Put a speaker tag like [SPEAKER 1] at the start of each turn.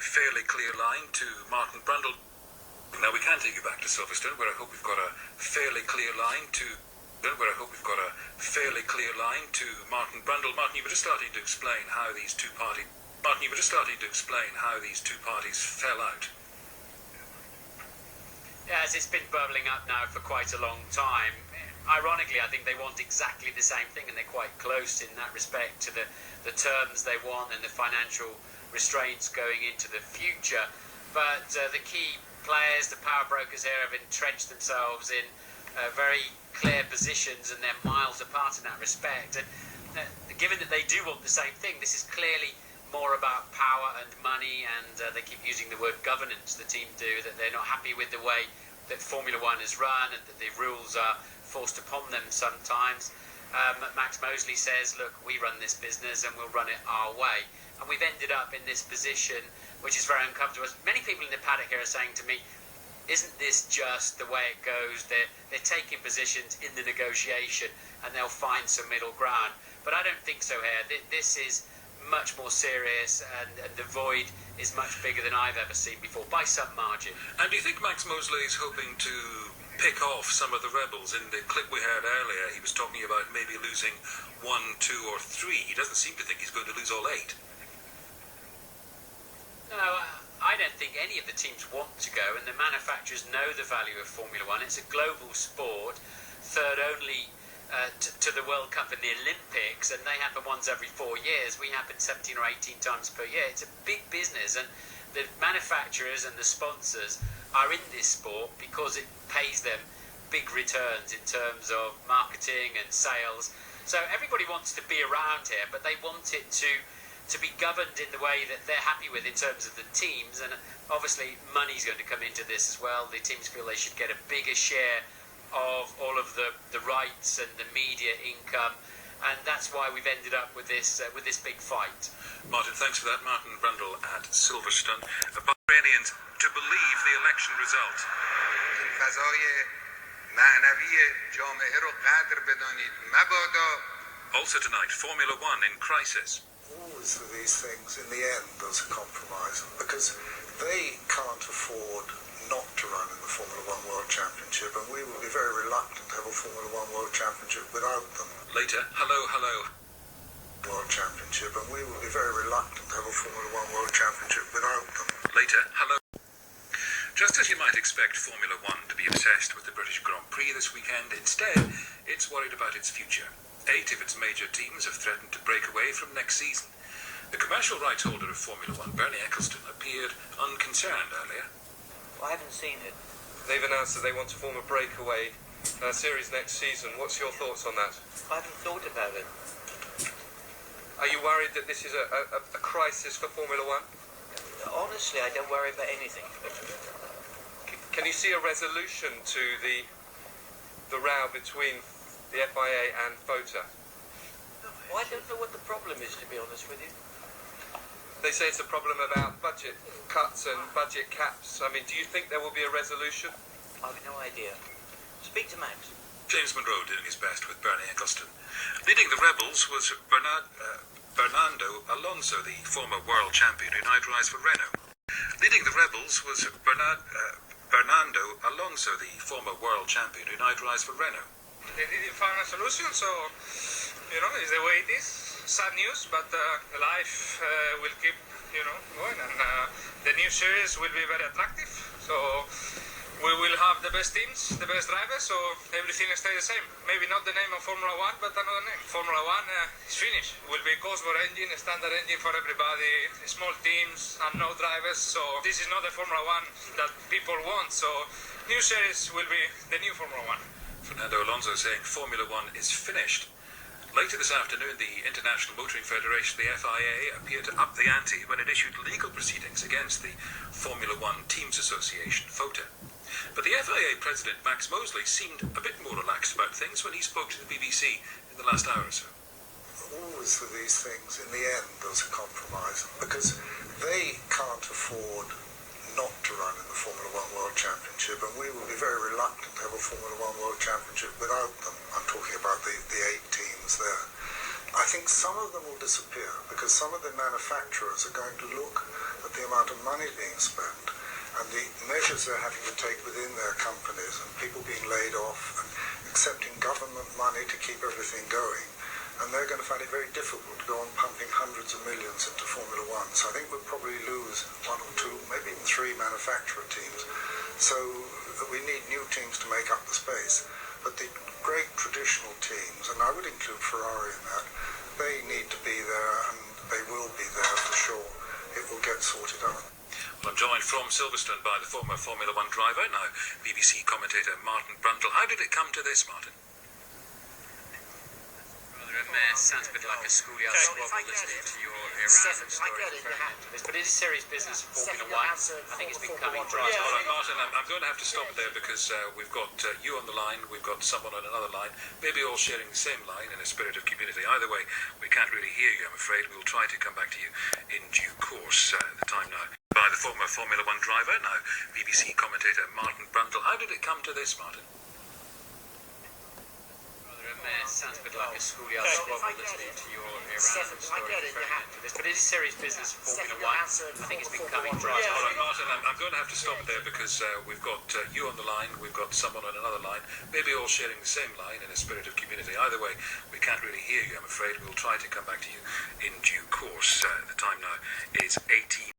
[SPEAKER 1] fairly clear line to Martin Brundle. Now we can take you back to Silverstone, where I hope we've got a fairly clear line to Martin Brundle. Martin, you were just starting to explain how these two parties fell out.
[SPEAKER 2] Yes, it's been bubbling up now for quite a long time. Ironically, I think they want exactly the same thing, and they're quite close in that respect to the terms they want and the financial restraints going into the future. But the key players, the power brokers here, have entrenched themselves in very clear positions, and they're miles apart in that respect. And given that they do want the same thing, this is clearly more about power and money, and they keep using the word governance, the team do, that they're not happy with the way that Formula One is run and that the rules are forced upon them sometimes. Max Mosley says, look, we run this business and we'll run it our way. And we've ended up in this position, which is very uncomfortable. Many people in the paddock here are saying to me, isn't this just the way it goes? They're taking positions in the negotiation and they'll find some middle ground. But I don't think so here. This is much more serious, and the void is much bigger than I've ever seen before, by some margin.
[SPEAKER 1] And do you think Max Mosley is hoping to pick off some of the rebels? In the clip we heard earlier, he was talking about maybe losing 1, 2 or 3. He doesn't seem to think he's going to lose all 8.
[SPEAKER 2] No, I don't think any of the teams want to go, and the manufacturers know the value of Formula One. It's a global sport, third only to the World Cup and the Olympics, and they happen once every 4 years. We happen 17 or 18 times per year. It's a big business, and the manufacturers and the sponsors are in this sport because it pays them big returns in terms of marketing and sales. So everybody wants to be around here, but they want it to be governed in the way that they're happy with in terms of the teams, and obviously money's going to come into this as well. The teams feel they should get a bigger share of all of the rights and the media income, and that's why we've ended up with this big fight.
[SPEAKER 1] Martin, thanks for that. Martin Brundle at Silverstone. Bahrainians to believe the election result. Also tonight, Formula One in crisis.
[SPEAKER 3] Always with these things, in the end, there's a compromise, because they can't afford not to run in the Formula One World Championship, and we will be very reluctant to have a Formula One World Championship without them.
[SPEAKER 1] Later, hello.
[SPEAKER 3] World Championship, and we will be very reluctant to have a Formula One World Championship without them.
[SPEAKER 1] Later, hello. Just as you might expect Formula One to be obsessed with the British Grand Prix this weekend, instead, it's worried about its future. 8 of its major teams have threatened to break away from next season. The commercial rights holder of Formula One, Bernie Ecclestone, appeared unconcerned earlier.
[SPEAKER 4] I haven't seen it.
[SPEAKER 5] They've announced that they want to form a breakaway series next season. What's your thoughts on that?
[SPEAKER 4] I haven't thought about it.
[SPEAKER 5] Are you worried that this is a crisis for Formula One?
[SPEAKER 4] Honestly, I don't worry about anything.
[SPEAKER 5] Can you see a resolution to the row between the FIA and FOTA?
[SPEAKER 4] Well, I don't know what the problem is, to be honest with you.
[SPEAKER 5] They say it's a problem about budget cuts and budget caps. I mean, do you think there will be a resolution?
[SPEAKER 4] I have no idea. Speak to Max.
[SPEAKER 1] James Monroe doing his best with Bernie Ecclestone. Leading the rebels was Fernando Alonso, the former world champion who now drives for Renault. Leading the rebels was Fernando Alonso, the former world champion who now drives for Renault.
[SPEAKER 6] They didn't find a solution, so, it's the way it is. Sad news, but life will keep, going, and the new series will be very attractive. So we will have the best teams, the best drivers, so everything stays the same. Maybe not the name of Formula One, but another name. Formula One is finished. Will be Cosworth engine, a standard engine for everybody, small teams and no drivers. So this is not the Formula One that people want. So new series will be the new Formula One.
[SPEAKER 1] Fernando Alonso saying Formula One is finished. Later this afternoon, the International Motoring Federation, the FIA, appeared to up the ante when it issued legal proceedings against the Formula One Teams Association, FOTA. But the FIA President, Max Mosley, seemed a bit more relaxed about things when he spoke to the BBC in the last hour or so.
[SPEAKER 3] Always with these things, in the end, there's a compromise, because they can't afford not to run in the Formula One World Championship, and we will be very reluctant to have a Formula One World Championship without them. I'm talking about the 8 teams there. I think some of them will disappear because some of the manufacturers are going to look at the amount of money being spent and the measures they're having to take within their companies and people being laid off and accepting government money to keep everything going. And they're going to find it very difficult to go on pumping hundreds of millions into Formula One. So I think we'll probably lose one or two, maybe even three manufacturer teams. So we need new teams to make up the space. But the great traditional teams, and I would include Ferrari in that, they need to be there and they will be there for sure. It will get sorted out.
[SPEAKER 1] Well, I'm joined from Silverstone by the former Formula One driver, now BBC commentator Martin Brundle. How did it come to this, Martin?
[SPEAKER 2] Sounds a bit like a schoolyard squabble listening to your Iran story. But it is serious business for Formula One. I think it's been coming for us.
[SPEAKER 1] All right, Martin, I'm going to have to stop it there because we've got you on the line, we've got someone on another line, maybe all sharing the same line in a spirit of community. Either way, we can't really hear you, I'm afraid. We'll try to come back to you in due course. The time now by the former Formula One driver, now BBC commentator Martin Brundle. How did it come to this, Martin?
[SPEAKER 2] Sounds a bit like a schoolyard squabble listening to your Iran story. But it is serious business for Formula One. I think it's been coming for us.
[SPEAKER 1] All right, Martin, I'm going to have to stop it there because we've got you on the line, we've got someone on another line, maybe all sharing the same line in a spirit of community. Either way, we can't really hear you, I'm afraid. We'll try to come back to you in due course. The time now is 18.